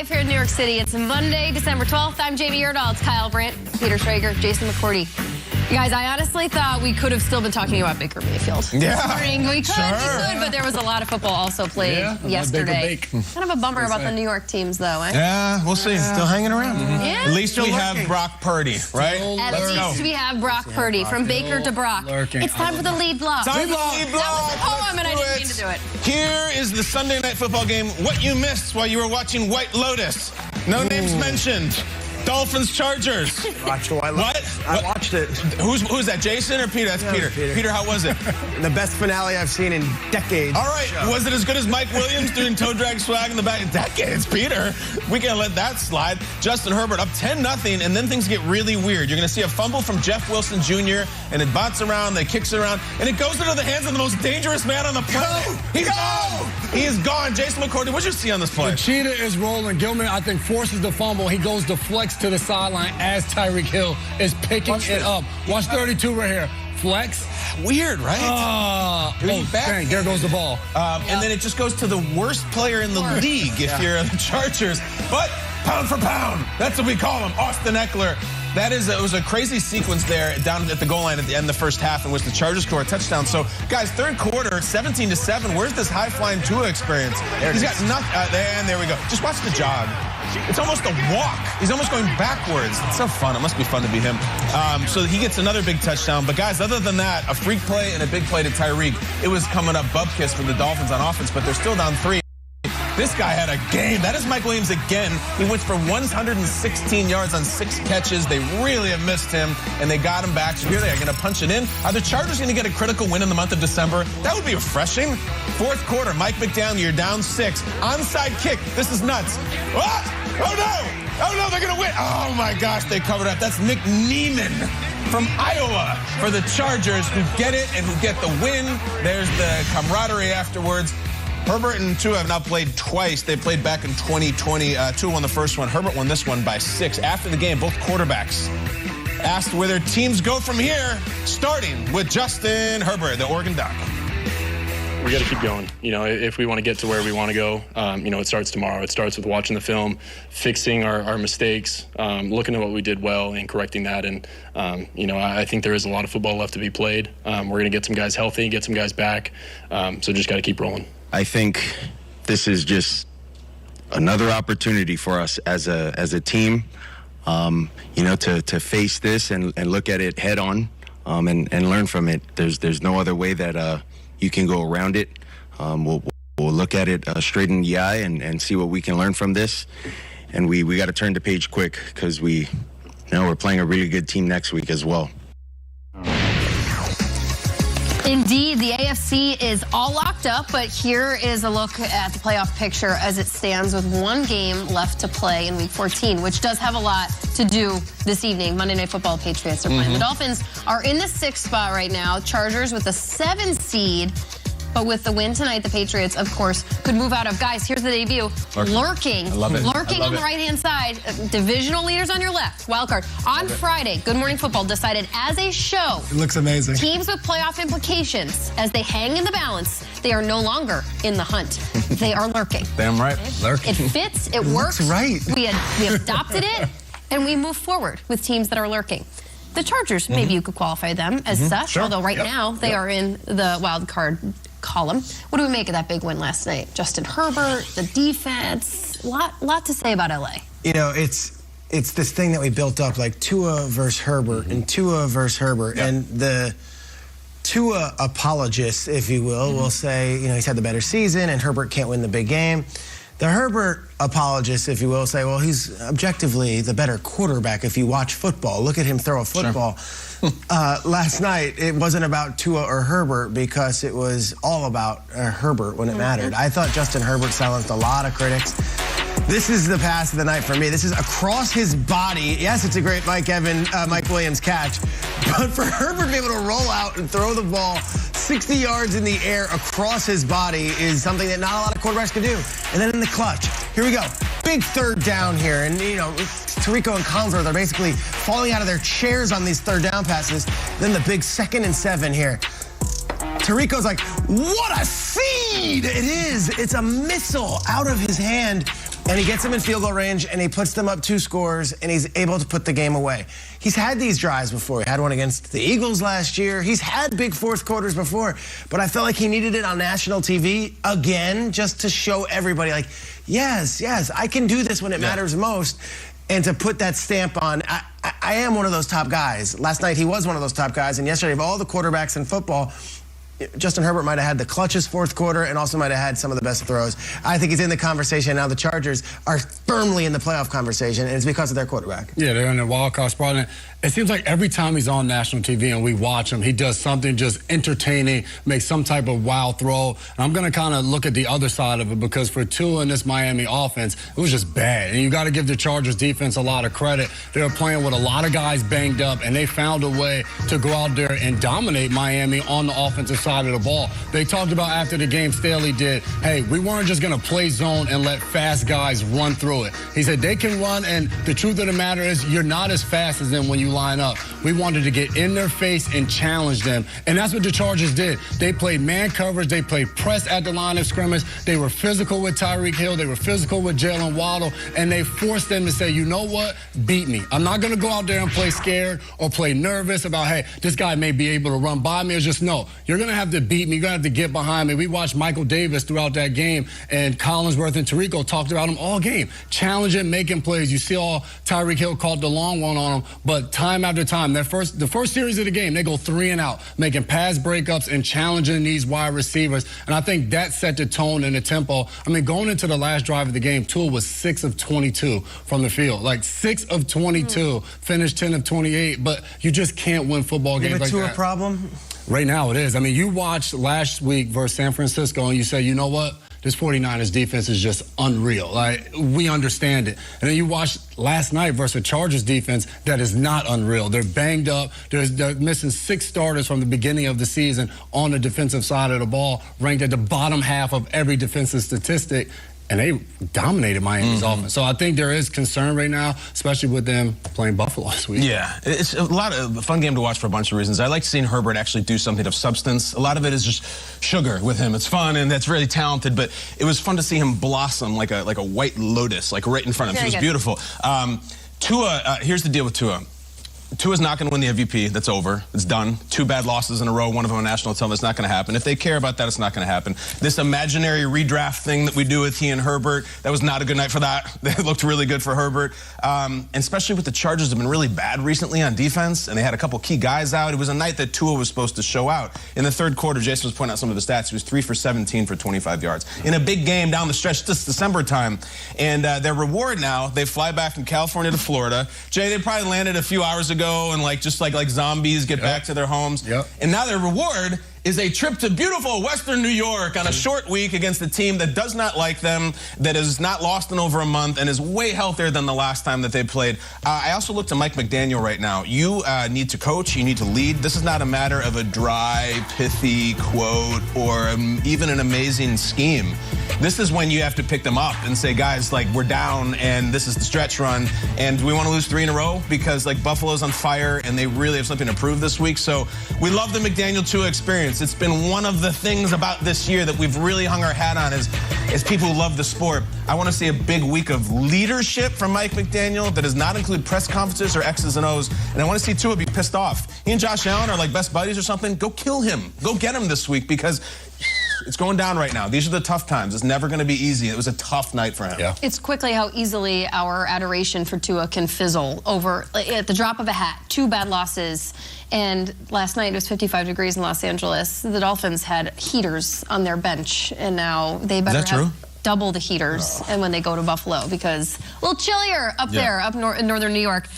live here in New York City. It's Monday, December 12th. I'm Jamie Erdahl. It's Kyle Brandt, Peter Schrager, Jason McCourty. You guys, I honestly thought we could have still been talking about Baker Mayfield. Yeah. This morning. We could, but there was a lot of football also played yesterday. Kind of a bummer about the New York teams, though, eh? Yeah, we'll see. Still hanging around. Yeah. At least we have Brock Purdy, right? At least we have Brock Purdy. From Baker to Brock. It's time for the lead block. Time for the lead block. That was a poem, and I didn't mean to do it. Here is the Sunday Night Football game. What you missed while you were watching White Lotus. No names mentioned. Dolphins, Chargers. Watched White Lotus. What? I watched it. Who's that, Jason or Peter? That's Peter. Peter, how was it? The best finale I've seen in decades. All right. Was it as good as Mike Williams doing toe drag swag in the back? Decades, Peter. We can't let that slide. Justin Herbert up 10-0, and then things get really weird. You're going to see a fumble from Jeff Wilson Jr., and it bots around, they kicks it around, and it goes into the hands of the most dangerous man on the planet. He's gone. He is gone. Jason McCourty, what did you see on this play? The cheetah is rolling. Gilman, I think, forces the fumble. He goes to flex to the sideline as Tyreek Hill is picking it up. Watch 32 right here. Flex. Weird, right? Dang, there goes the ball. And then it just goes to the worst player in the league if you're the Chargers. But pound for pound, that's what we call him, Austin Eckler. It was a crazy sequence there down at the goal line at the end of the first half in which the Chargers score a touchdown. So, guys, third quarter, 17-7. Where's this high-flying Tua experience? He's got nothing. And there we go. Just watch the jog. It's almost a walk. He's almost going backwards. It's so fun. It must be fun to be him. So he gets another big touchdown. But, guys, other than that, a freak play and a big play to Tyreek. It was coming up bub-kiss for the Dolphins on offense, but they're still down 3. This guy had a game. That is Mike Williams again. He went for 116 yards on 6 catches. They really have missed him, and they got him back. So here they are going to punch it in. Are the Chargers going to get a critical win in the month of December? That would be refreshing. Fourth quarter, Mike McDowell, you're down 6. Onside kick. This is nuts. What? Oh, no. Oh, no, they're going to win. Oh, my gosh, they covered up. That's Nick Neiman from Iowa for the Chargers who get it and who get the win. There's the camaraderie afterwards. Herbert and Tua have now played twice. They played back in 2020. Tua won the first one. Herbert won this one by 6. After the game, both quarterbacks asked where their teams go from here, starting with Justin Herbert, the Oregon Duck. We got to keep going. You know, if we want to get to where we want to go, you know, it starts tomorrow. It starts with watching the film, fixing our mistakes, looking at what we did well and correcting that. And, you know, I think there is a lot of football left to be played. We're going to get some guys healthy, get some guys back. So just got to keep rolling. I think this is just another opportunity for us as a team, you know, to face this and look at it head on and learn from it. There's no other way that you can go around it. We'll look at it straight in the eye and see what we can learn from this. And we got to turn the page quick because we're playing a really good team next week as well. Indeed, the AFC is all locked up, but here is a look at the playoff picture as it stands with one game left to play in Week 14, which does have a lot to do this evening. Monday Night Football, Patriots are playing. The Dolphins are in the 6th spot right now. Chargers with the 7 seed. But with the win tonight, the Patriots, of course, could move out of. Guys, here's the debut. Lurking. I love it. Lurking on the right-hand side. Divisional leaders on your left. Wild card. On Friday, Good Morning Football decided as a show. It looks amazing. Teams with playoff implications, as they hang in the balance, they are no longer in the hunt. They are lurking. Damn right. Lurking. It fits. It works. Right. We adopted it, and we move forward with teams that are lurking. The Chargers, maybe you could qualify them as such, although right now they are in the wild card column. What do we make of that big win last night? Justin Herbert, the defense, lot to say about LA. You know, it's this thing that we built up, like Tua versus Herbert and Tua versus Herbert. And the Tua apologists, if you will say, you know, he's had the better season and Herbert can't win the big game. The Herbert apologists, if you will, say, well, he's objectively the better quarterback if you watch football. Look at him throw a football. Sure. Last night, it wasn't about Tua or Herbert because it was all about Herbert when it mattered. I thought Justin Herbert silenced a lot of critics. This is the pass of the night for me. This is across his body. Yes, it's a great Mike Williams catch. But for Herbert to be able to roll out and throw the ball 60 yards in the air across his body is something that not a lot of quarterbacks can do. And then in the clutch, here we go. Big third down here. And, you know, Tirico and Collinsworth are basically falling out of their chairs on these third down passes. Then the big 2nd and 7 here. Tirico's like, what a seed it is. It's a missile out of his hand. and he gets them in field goal range, and he puts them up 2 scores, and he's able to put the game away. He's had these drives before. He had one against the Eagles last year. He's had big fourth quarters before, but I felt like he needed it on national TV again just to show everybody, like, yes, I can do this when it matters most. And to put that stamp on, I am one of those top guys. Last night he was one of those top guys, and yesterday of all the quarterbacks in football, Justin Herbert might have had the clutchest fourth quarter and also might have had some of the best throws. I think he's in the conversation. Now the Chargers are firmly in the playoff conversation, and it's because of their quarterback. Yeah, they're in the wild card spot. And it seems like every time he's on national TV and we watch him, he does something just entertaining, makes some type of wild throw. And I'm going to kind of look at the other side of it, because for Tua in this Miami offense, it was just bad. And you got to give the Chargers defense a lot of credit. They were playing with a lot of guys banged up, and they found a way to go out there and dominate Miami on the offensive side of the ball. They talked about after the game, Staley did, hey, we weren't just going to play zone and let fast guys run through it. He said they can run, and the truth of the matter is you're not as fast as them when you line up. We wanted to get in their face and challenge them, and that's what the Chargers did. They played man coverage. They played press at the line of scrimmage. They were physical with Tyreek Hill. They were physical with Jalen Waddle, and they forced them to say, you know what, beat me. I'm not going to go out there and play scared or play nervous about, hey, this guy may be able to run by me. It's just, no, you're going to have to beat me. You're going to have to get behind me. We watched Michael Davis throughout that game, and Collinsworth and Tirico talked about him all game, challenging, making plays. You see all Tyreek Hill caught the long one on him, but time after time, the first series of the game, they go 3 and out, making pass breakups and challenging these wide receivers, and I think that set the tone and the tempo. I mean, going into the last drive of the game, Tua was 6 of 22 from the field, like 6 of 22, finished 10 of 28, but you just can't win football games like that. Tua problem? Right now it is. I mean, you watched last week versus San Francisco, and you say, you know what? This 49ers defense is just unreal. Like, we understand it. And then you watched last night versus the Chargers defense that is not unreal. They're banged up. They're missing 6 starters from the beginning of the season on the defensive side of the ball, ranked at the bottom half of every defensive statistic. And they dominated Miami's offense. So I think there is concern right now, especially with them playing Buffalo this week. Yeah, it's a lot of a fun game to watch for a bunch of reasons. I like seeing Herbert actually do something of substance. A lot of it is just sugar with him. It's fun, and that's really talented, but it was fun to see him blossom like a white lotus, like right in front of him. It was beautiful. Tua, here's the deal with Tua. Tua's not going to win the MVP. That's over. It's done. 2 bad losses in a row, one of them on national television. It's not going to happen. If they care about that, it's not going to happen. This imaginary redraft thing that we do with he and Herbert, that was not a good night for that. It looked really good for Herbert. And especially with the Chargers have been really bad recently on defense, and they had a couple key guys out. It was a night that Tua was supposed to show out. In the third quarter, Jason was pointing out some of the stats. He was 3 for 17 for 25 yards. In a big game down the stretch, this December time. And their reward now, they fly back from California to Florida. Jay, they probably landed a few hours ago and like zombies get back to their homes. And now their reward is a trip to beautiful Western New York on a short week against a team that does not like them, that has not lost in over a month, and is way healthier than the last time that they played. I also look to Mike McDaniel right now. You need to coach. You need to lead. This is not a matter of a dry, pithy quote or even an amazing scheme. This is when you have to pick them up and say, guys, like, we're down, and this is the stretch run, and do we want to lose 3 in a row? Because, like, Buffalo's on fire, and they really have something to prove this week. So we love the McDaniel Tua experience. It's been one of the things about this year that we've really hung our hat on as people who love the sport. I want to see a big week of leadership from Mike McDaniel that does not include press conferences or X's and O's. And I want to see Tua be pissed off. He and Josh Allen are like best buddies or something. Go kill him. Go get him this week, because it's going down right now. These are the tough times. It's never going to be easy. It was a tough night for him. Yeah. It's quickly how easily our adoration for Tua can fizzle over at the drop of a hat. 2 bad losses. And last night it was 55 degrees in Los Angeles. The Dolphins had heaters on their bench, and now they better have double the heaters and when they go to Buffalo, because a little chillier up there, up in northern New York.